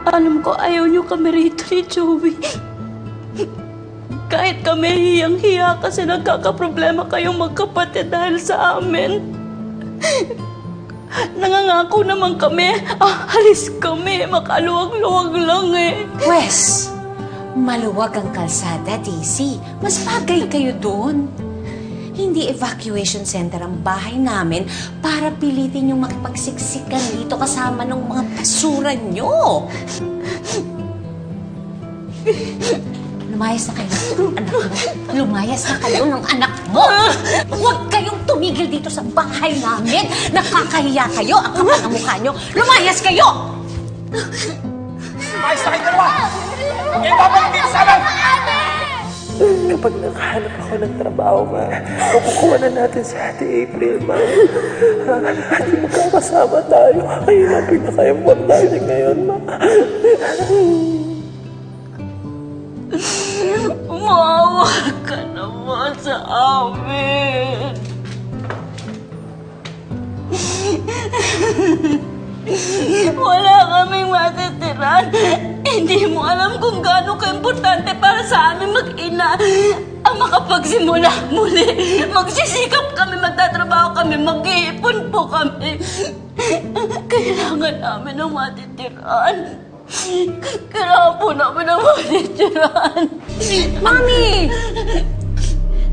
Alam ko ayaw niyo kami rito ni Joey. Kahit kami hiyang-hiya kasi nagkakaproblema kayong magkapatid dahil sa amin. Nangangako naman kami, halis kami, makaluwag-luwag lang eh. Pwes, maluwag ang kalsada, Daisy. Mas bagay kayo doon. Hindi evacuation center ang bahay namin para pilitin yung makipagsiksikan dito kasama ng mga basura nyo. Lumayas na kayo, anak mo. Lumayas na kayo ng anak mo. Huwag kayong tumigil dito sa bahay namin. Nakakahiya kayo. Ang kapal ng mukha nyo. Lumayas kayo! Lumayas na kayo dalawa! Huwag kayo babalik dito sa amin! Kapag nakahanap ako ng trabaho, ma, makukuha na natin si Ate April, ma. At magkakasama tayo. Ayun ang pinaka-importante ngayon, ma. Maawa ka naman sa amin. Wala kaming matitiran. Hindi mo alam kung gaano ka-importante para sa amin mag-ina ang makapagsimula muli. Magsisikap kami, magtatrabaho kami, mag-iipon po kami. Kailangan namin ng matitiran. Kailangan po namin ng matitiran. Mommy!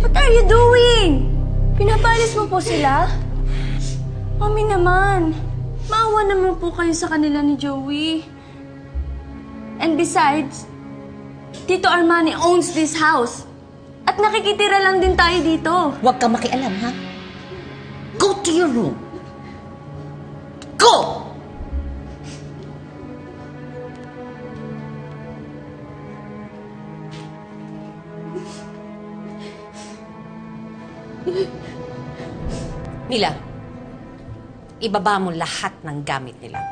What are you doing? Pinapalis mo po sila? Mommy naman. Maawa naman po kayo sa kanila ni Joey. And besides, Tito Armani owns this house. At nakikitira lang din tayo dito. Huwag kang makialam, ha? Go to your room. Go! Mila, ibaba mo lahat ng gamit nila.